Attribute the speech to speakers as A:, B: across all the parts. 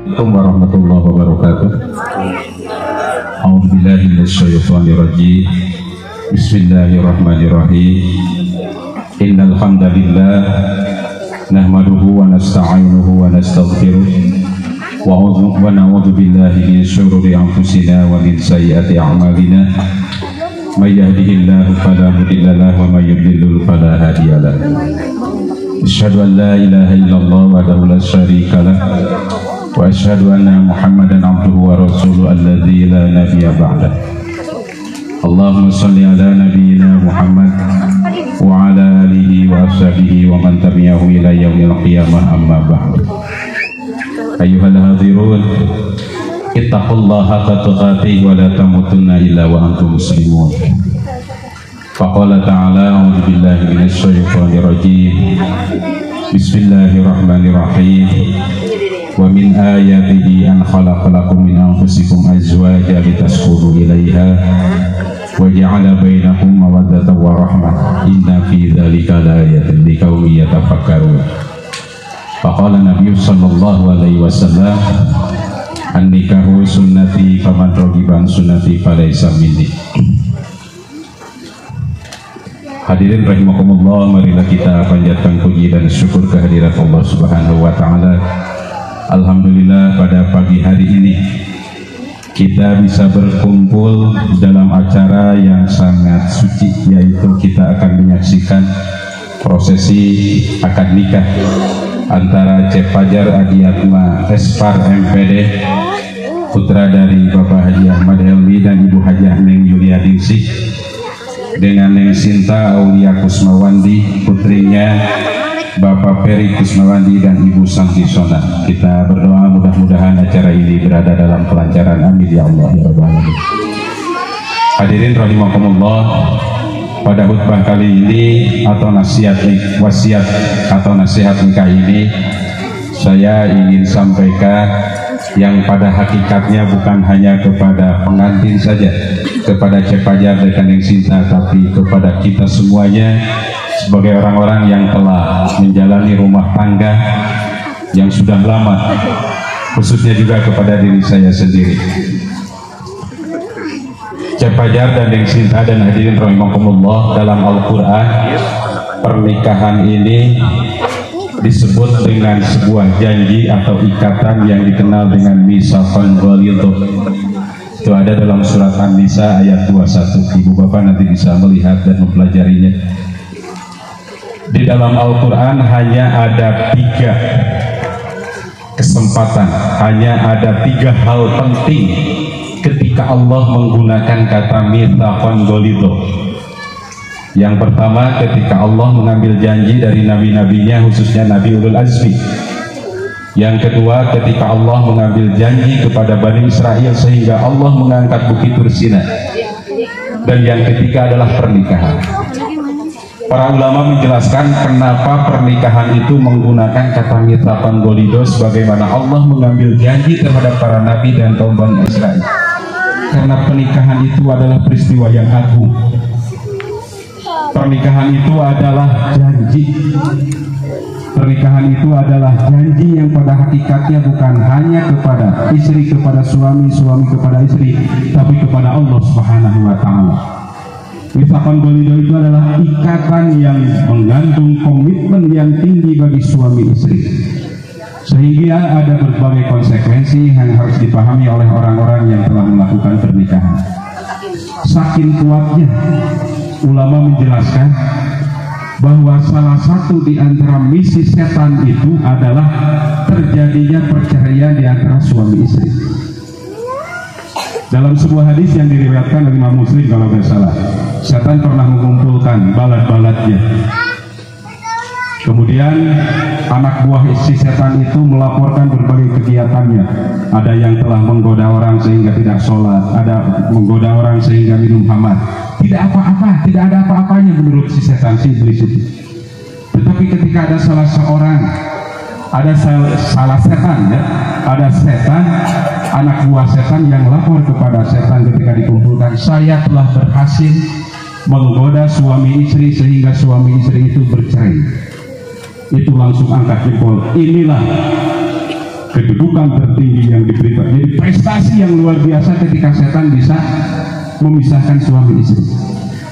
A: Assalamualaikum warahmatullahi wabarakatuh. A'udzubillahi minasyaitonirrajim. Bismillahirrahmanirrahim. Innal hamdalillah nahmaduhu wa nasta'inuhu wa nastaghfiruh wa na'udzu billahi min syururi anfusina wa min sayyiati a'malina. May yahdihillahu fala mudilla lahu wa may yudlil fala hadiya lahu. Asyhadu an la ilaha illallah wahdahu la syarika lah wa asyhadu anna Muhammadan abduhu wa rasuluhu alladzi la nabiyya ba'dah. Allahumma shalli ala nabiyyina Muhammad wa ala alihi wa ashabihi wa man tabi'ahu ila yaumil qiyamah, amma ba'd. Ayyuhal hadirin, ittaqullaha haqqa tuqatih wa la tamutunna illa wa antum muslimun. Faqala ta'ala, a'udzu billahi minasyaitonir rajim. Bismillahirrahmanirrahim. Wa min ayatihi an khalaqalakum min anfusikum azwajan litaskunu ilaiha wa ja'ala bainakum mawaddatan wa rahmah. Inna fi dzalika laayatin liqaumin yatafakkarun. Faqala Nabi sallallahu alaihi wasallam, an-nikahu sunnati faman raghiba an sunnati falaysa minni. Hadirin rahimakumullah, marilah kita panjatkan puji dan syukur kehadirat Allah Subhanahu wa taala. Alhamdulillah, pada pagi hari ini kita bisa berkumpul dalam acara yang sangat suci, yaitu kita akan menyaksikan prosesi akad nikah antara Cep Fajar Adiatma Espar MPD, putra dari Bapak Haji Ahmad Helmi dan Ibu Hajah Neng Yuliadinsih, dengan Neng Sinta Aulia Kusmawandi, putrinya Bapak Peri Kusmawandi dan Ibu Santi Sona. Kita berdoa mudah-mudahan acara ini berada dalam kelancaran, amin ya Allah ya Rabbal alamin. Hadirin rahimakumullah, pada khutbah kali ini atau wasiat atau nasihat nikah ini, saya ingin sampaikan yang pada hakikatnya bukan hanya kepada pengantin saja, kepada Cep Fajar dan Neng Sinta, tapi kepada kita semuanya sebagai orang-orang yang telah menjalani rumah tangga yang sudah lama, khususnya juga kepada diri saya sendiri. Cep Fajar dan Neng Sinta dan hadirin rahimakumullah, dalam Al-Quran pernikahan ini disebut dengan sebuah janji atau ikatan yang dikenal dengan mitsaqan ghalidh. Itu ada dalam surat An-Nisa ayat 21. Ibu bapak nanti bisa melihat dan mempelajarinya. Di dalam Al-Quran hanya ada 3 kesempatan, hanya ada 3 hal penting ketika Allah menggunakan kata mitsaqan ghalidh. Yang pertama, ketika Allah mengambil janji dari nabi-nabinya, khususnya Nabi Ulul Azmi. Yang kedua, ketika Allah mengambil janji kepada Bani Israel sehingga Allah mengangkat Bukit Tursina. Dan yang ketiga adalah pernikahan. Para ulama menjelaskan kenapa pernikahan itu menggunakan kata mitsaqan ghalidh, sebagaimana Allah mengambil janji terhadap para nabi dan kaum Bani Israel. Karena pernikahan itu adalah peristiwa yang agung. Pernikahan itu adalah janji. Pernikahan itu adalah janji yang pada hakikatnya bukan hanya kepada istri kepada suami, suami kepada istri, tapi kepada Allah Subhanahu wa taala. Mitsaqan ghalidh itu adalah ikatan yang mengandung komitmen yang tinggi bagi suami istri, sehingga ada berbagai konsekuensi yang harus dipahami oleh orang-orang yang telah melakukan pernikahan. Saking kuatnya, ulama menjelaskan bahwa salah satu di antara misi setan itu adalah terjadinya perceraian di antara suami istri. Dalam sebuah hadis yang diriwayatkan oleh Imam Muslim kalau tidak salah, setan pernah mengumpulkan balat-balatnya. Kemudian anak buah si setan itu melaporkan berbagai kegiatannya. Ada yang telah menggoda orang sehingga tidak sholat, ada menggoda orang sehingga minum khamar. Tidak apa-apa, tidak ada apa-apanya menurut si setan, si iblis itu. Tetapi ketika ada salah seorang, ada salah setan ya, ada setan, anak buah setan yang lapor kepada setan ketika dikumpulkan, saya telah berhasil menggoda suami istri sehingga suami istri itu bercerai. Itu langsung angkat jempol. Inilah kedudukan tertinggi yang diberikan. Jadi prestasi yang luar biasa ketika setan bisa memisahkan suami istri.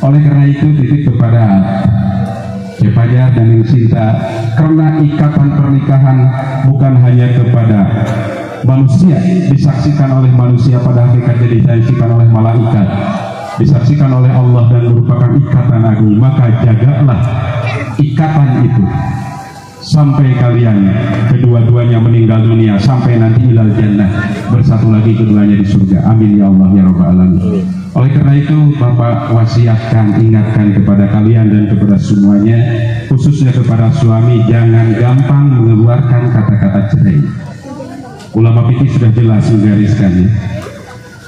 A: Oleh karena itu titip kepada Cepajar dan Neng Sinta, karena ikatan pernikahan bukan hanya kepada manusia, disaksikan oleh manusia, pada hakikatnya disaksikan oleh malaikat, disaksikan oleh Allah dan merupakan ikatan agung. Maka jagalah ikatan itu sampai kalian kedua-duanya meninggal dunia, sampai nanti ilal jannah, bersatu lagi keduanya di surga. Amin ya Allah ya rabbal alamin. Oleh karena itu Bapak wasiatkan, ingatkan kepada kalian dan kepada semuanya, khususnya kepada suami, jangan gampang mengeluarkan kata-kata cerai. Ulama fikih sudah jelas menggariskannya,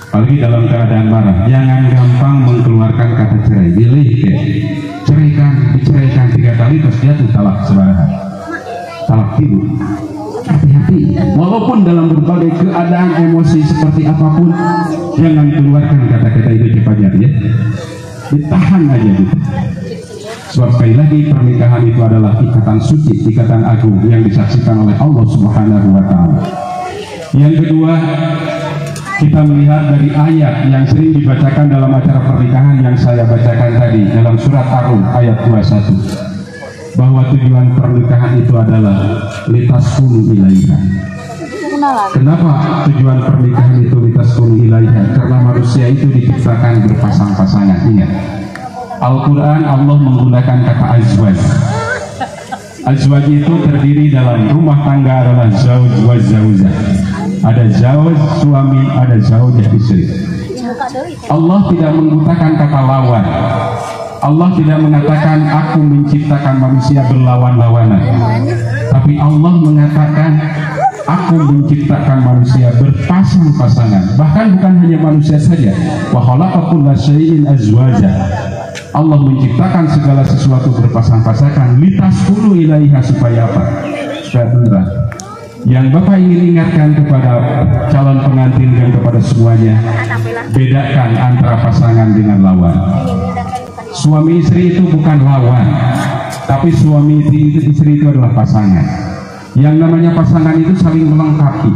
A: apalagi dalam keadaan marah, jangan gampang mengeluarkan kata cerai. Pilih ceraikan, diceraikan 3 kali terus jatuh talak sembarangan, talak tidur. Hati-hati, walaupun dalam berbagai keadaan emosi seperti apapun, jangan keluarkan kata-kata itu cepat ya, ditahan aja gitu. Sebab sekali lagi pernikahan itu adalah ikatan suci, ikatan agung yang disaksikan oleh Allah Subhanahu wa Ta'ala. Yang kedua, kita melihat dari ayat yang sering dibacakan dalam acara pernikahan yang saya bacakan tadi dalam surat Ar-Rum ayat 21, bahwa tujuan pernikahan itu adalah litaskunu ilaiha. Kenapa tujuan pernikahan itu litaskunu ilaiha? Karena manusia itu diciptakan berpasang-pasangan. Ingat, Al-Quran Allah menggunakan kata azwaj. Azwaj itu terdiri dalam rumah tangga adalah zauj wa zaujah. Ada zauj suami, ada zaujah istri. Allah tidak menggunakan kata lawan. Allah tidak mengatakan aku menciptakan manusia berlawan-lawanan, tapi Allah mengatakan aku menciptakan manusia berpasang-pasangan. Bahkan bukan hanya manusia saja, wa khalaqa kulla syai'in azwaja. Allah menciptakan segala sesuatu berpasang-pasangan, litaskunu ilaiha, supaya apa? Supaya benar. Yang Bapak ingin ingatkan kepada calon pengantin dan kepada semuanya, bedakan antara pasangan dengan lawan. Suami istri itu bukan lawan, tapi suami istri itu adalah pasangan. Yang namanya pasangan itu saling melengkapi.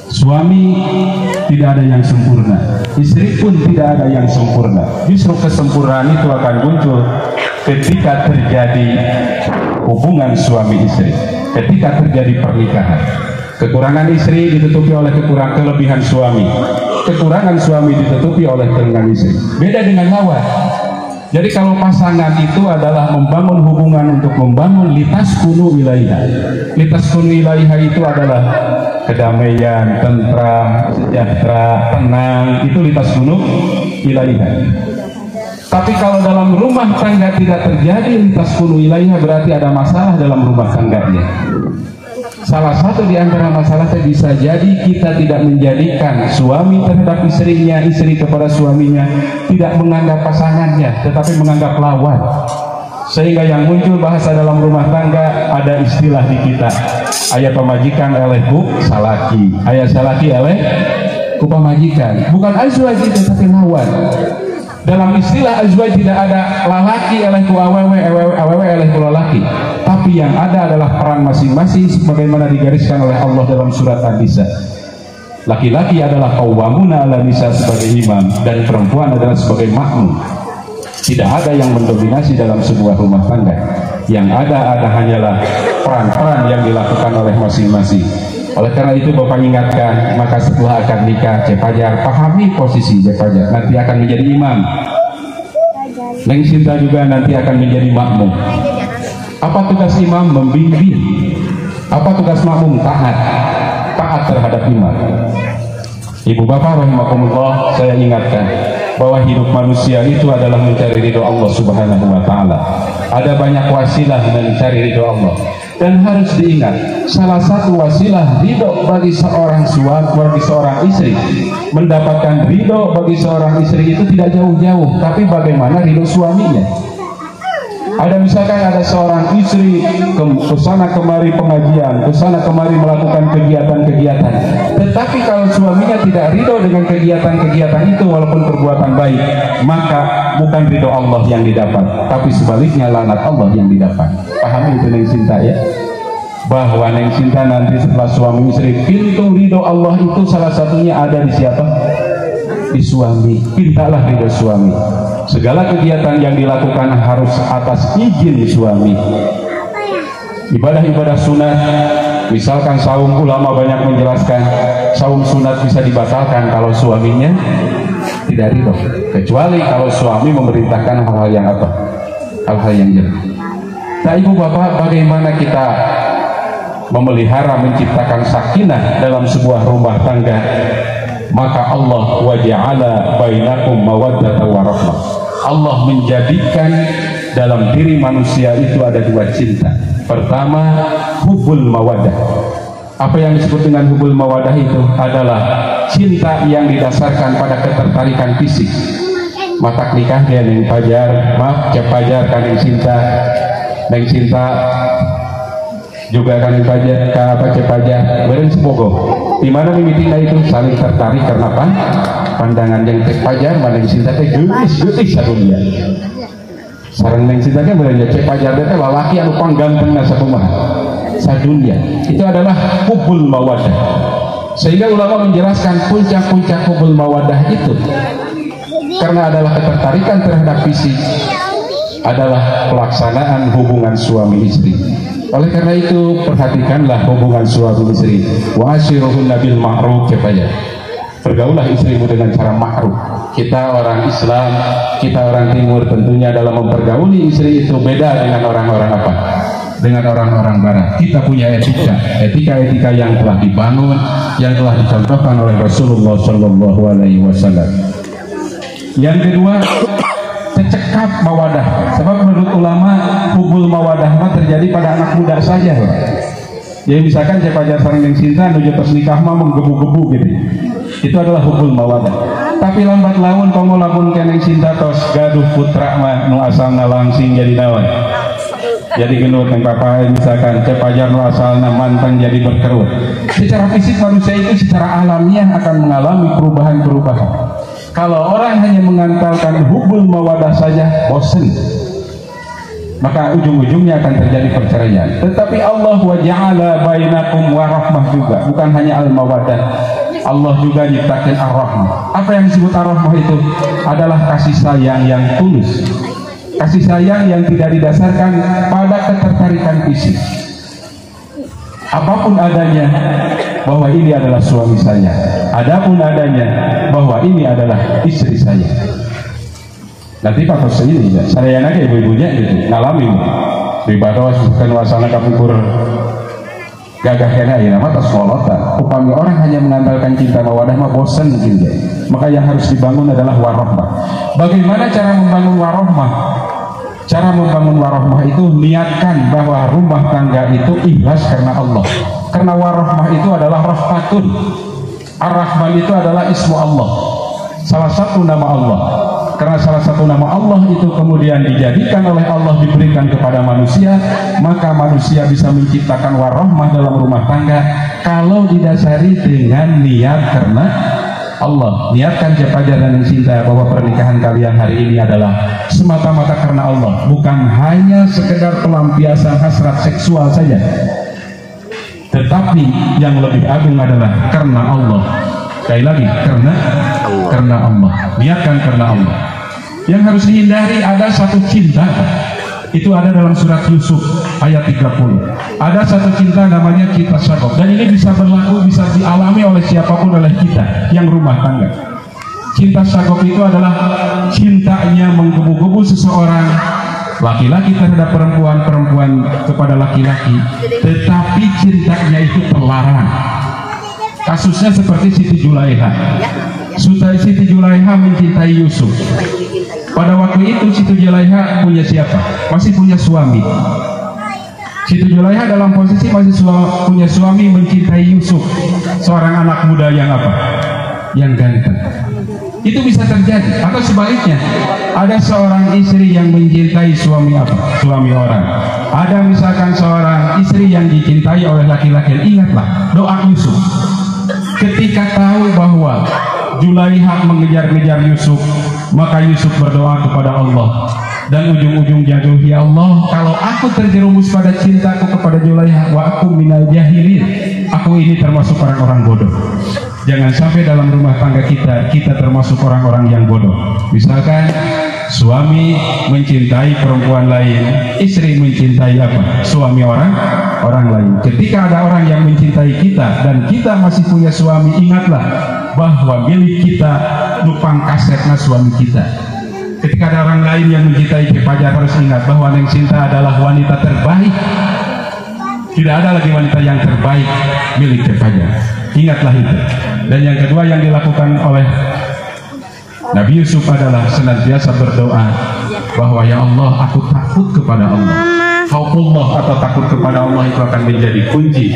A: Suami tidak ada yang sempurna, istri pun tidak ada yang sempurna. Justru kesempurnaan itu akan muncul ketika terjadi hubungan suami istri, ketika terjadi pernikahan. Kekurangan istri ditutupi oleh kelebihan suami, kekurangan suami ditutupi oleh kelebihan istri. Beda dengan lawan. Jadi kalau pasangan itu adalah membangun hubungan untuk membangun litaskunu ilaiha. Litaskunu ilaiha itu adalah kedamaian, tentram, sejahtera, tenang, itu litaskunu ilaiha. Tapi kalau dalam rumah tangga tidak terjadi litaskunu ilaiha, berarti ada masalah dalam rumah tangganya. Salah satu di antara masalahnya bisa jadi kita tidak menjadikan suami terhadap istrinya, istri kepada suaminya tidak menganggap pasangannya, tetapi menganggap lawan. Sehingga yang muncul bahasa dalam rumah tangga, ada istilah di kita, ayah pemajikan eleh ku salaki, ayah salaki eleh ku pemajikan. Bukan azwaj itu, tapi lawan. Dalam istilah azwaj tidak ada lalaki eleh ku awewe, awewe eleh ku lalaki, tapi yang ada adalah peran masing-masing sebagaimana digariskan oleh Allah dalam surat An-Nisa. Laki-laki adalah qawwamuna 'ala nisa sebagai imam, dan perempuan adalah sebagai makmum. Tidak ada yang mendominasi dalam sebuah rumah tangga. Yang ada hanyalah peran-peran yang dilakukan oleh masing-masing. Oleh karena itu Bapak ingatkan, maka setelah akad nikah, Cepajar pahami posisi Cepajar, nanti akan menjadi imam. Neng Sinta juga nanti akan menjadi makmum. Apa tugas imam? Membimbing. Apa tugas makmum? Taat terhadap imam. Ibu bapak rahimakumullah, saya ingatkan bahwa hidup manusia itu adalah mencari ridho Allah Subhanahu wa Ta'ala. Ada banyak wasilah mencari ridho Allah, dan harus diingat, salah satu wasilah ridho bagi seorang suami, bagi seorang istri, mendapatkan ridho bagi seorang istri itu tidak jauh-jauh, tapi bagaimana ridho suaminya. Ada misalkan ada seorang istri kesana kemari pengajian, kesana kemari melakukan kegiatan-kegiatan, tetapi kalau suaminya tidak ridho dengan kegiatan-kegiatan itu walaupun perbuatan baik, maka bukan ridho Allah yang didapat, tapi sebaliknya laknat Allah yang didapat. Pahami itu Neng Sinta ya? bahwa Neng Sinta nanti setelah suami istri, pintu ridho Allah itu salah satunya ada di siapa? Di suami. Pintalah ridho suami. Segala kegiatan yang dilakukan harus atas izin suami. Ibadah-ibadah sunat, misalkan saum, ulama banyak menjelaskan saum sunat bisa dibatalkan kalau suaminya tidak ridho, kecuali kalau suami memerintahkan hal-hal yang apa? Hal-hal yang jelek. Nah ibu bapak, bagaimana kita memelihara, menciptakan sakinah dalam sebuah rumah tangga? Maka Allah waja'ala bainakum mawaddatan wa rahmah. Allah menjadikan dalam diri manusia itu ada dua cinta. Pertama, hubul mawaddah. Apa yang disebut dengan hubul mawaddah itu adalah cinta yang didasarkan pada ketertarikan fisik. Matak nikah dia Neng Pajar, maaf Cep Pajar kan Neng Sinta, Neng Sinta juga kan Neng Pajar, apa Cep Pajar, beren semoga. Di mana mimitina itu saling tertarik karena apa? Pandangan yang Cep Pajar, mana Neng Sinta teh geus satu dia. Sareng Neng Sinta kan beren Cep Pajar teh lalaki anu panggantengna sakumaha sadunia. Itu adalah hubul mawaddah. Sehingga ulama menjelaskan puncak-puncak hubul mawaddah itu karena adalah ketertarikan terhadap fisik, adalah pelaksanaan hubungan suami istri. Oleh karena itu perhatikanlah hubungan suami istri. Wa ashiruhunna bil ma'ruf, ya. Pergaulah istrimu dengan cara ma'ruf. Kita orang Islam, kita orang Timur tentunya dalam mempergauli istri itu beda dengan orang-orang apa? Dengan orang-orang Barat. Kita punya etika yang telah dibangun, yang telah dicontohkan oleh Rasulullah Shallallahu Alaihi Wasallam. Yang kedua, cecekap mawadah. Sebab menurut ulama hubul mawadah terjadi pada anak muda saja. Jadi misalkan Cep Pajar sareng Neng Sinta nuju tos nikah mah menggebu-gebu gitu. Itu adalah hubul mawadah. Tapi lambat laun komo lamun ke Neng Sinta tos gaduh putra mah nu asalna langsing jadi naon. Jadi genut Neng Papa, misalkan Cep Pajar nu asalna mantan jadi berkerut. Secara fisik manusia itu secara alamiah akan mengalami perubahan-perubahan. Kalau orang hanya mengandalkan hubul mawadah saja, bosan, maka ujung-ujungnya akan terjadi perceraian. Tetapi Allah waja'ala bainakum warahmah juga, bukan hanya al-mawadah. Allah juga nyiptakan ar-rahmah. Apa yang disebut ar-rahmah itu adalah kasih sayang yang tulus, kasih sayang yang tidak didasarkan pada ketertarikan fisik. Apapun adanya bahwa ini adalah suami saya, adapun adanya bahwa ini adalah istri saya. Nanti Pak Kos ini saya yang aja ibu-ibunya gitu ngalamin ibadah bukan wasana kapungkur gagah kena ya nama tas kolota. Upami orang hanya mengandalkan cinta mawadah mah bosan mungkin dia. Maka yang harus dibangun adalah warahmah. Bagaimana cara membangun warahmah? Cara membangun warahmah itu niatkan bahwa rumah tangga itu ikhlas karena Allah. Karena warahmah itu adalah rahmatun. Ar-Rahman itu adalah ismu Allah, salah satu nama Allah. Karena salah satu nama Allah itu kemudian dijadikan oleh Allah, diberikan kepada manusia, maka manusia bisa menciptakan warahmah dalam rumah tangga kalau didasari dengan niat karena Allah. Niatkan Cep Pajar dan Neng Sinta bahwa pernikahan kalian hari ini adalah semata-mata karena Allah, bukan hanya sekedar pelampiasan hasrat seksual saja, tetapi yang lebih agung adalah karena Allah. Sekali lagi, karena Allah. Niatkan karena Allah. Yang harus dihindari ada satu cinta. Itu ada dalam surat Yusuf ayat 30. Ada satu cinta namanya cinta syaghof, dan ini bisa berlaku, bisa dialami oleh siapapun, oleh kita yang rumah tangga. Cinta syaghof itu adalah cintanya menggebu-gebu seseorang, laki-laki terhadap perempuan, perempuan kepada laki-laki, tetapi cintanya itu terlarang. Kasusnya seperti Siti Julaiha. Siti Julaiha mencintai Yusuf. Pada waktu itu Siti Julaiha punya siapa? Masih punya suami. Siti Julaiha dalam posisi masih punya suami, mencintai Yusuf, seorang anak muda yang apa? Yang ganteng. Itu bisa terjadi. Atau sebaliknya, ada seorang istri yang mencintai suami apa? Suami orang. Ada misalkan seorang istri yang dicintai oleh laki-laki. Ingatlah doa Yusuf. Ketika tahu bahwa Julaiha mengejar-ngejar Yusuf, maka Yusuf berdoa kepada Allah, dan ujung-ujung jatuh. Ya Allah, kalau aku terjerumus pada cintaku kepada Julaiha, wa aku minal jahilin, aku ini termasuk orang-orang bodoh. Jangan sampai dalam rumah tangga kita termasuk orang-orang yang bodoh. Misalkan suami mencintai perempuan lain, istri mencintai apa? Suami orang lain. Ketika ada orang yang mencintai kita dan kita masih punya suami, ingatlah bahwa milik kita nupang kasetna suami kita. Ketika ada orang lain yang mencintai Kepajar, harus ingat bahwa Neng Sinta adalah wanita terbaik. Tidak ada lagi wanita yang terbaik milik Kepajar. Ingatlah itu. Dan yang kedua yang dilakukan oleh Nabi Yusuf adalah senantiasa berdoa bahwa ya Allah, aku takut kepada Allah. Khaufullah atau takut kepada Allah itu akan menjadi kunci,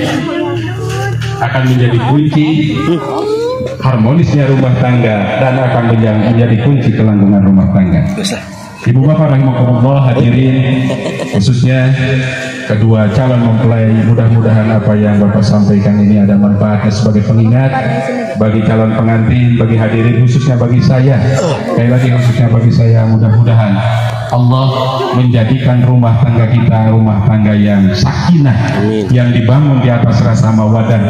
A: harmonisnya rumah tangga dan akan menjadi kunci kelangsungan rumah tangga. Ibu bapak rahimakumullah, hadirin, khususnya kedua calon mempelai, mudah-mudahan apa yang bapak sampaikan ini ada manfaatnya sebagai pengingat bagi calon pengantin, bagi hadirin, khususnya bagi saya. Sekali lagi khususnya bagi saya, mudah-mudahan Allah menjadikan rumah tangga kita rumah tangga yang sakinah, yang dibangun di atas rasa mawaddah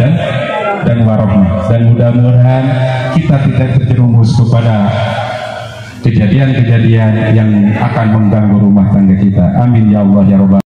A: dan warahmah, dan mudah-mudahan kita tidak terjerumus kepada kejadian-kejadian yang akan mengganggu rumah tangga kita. Amin ya Allah ya Rabbal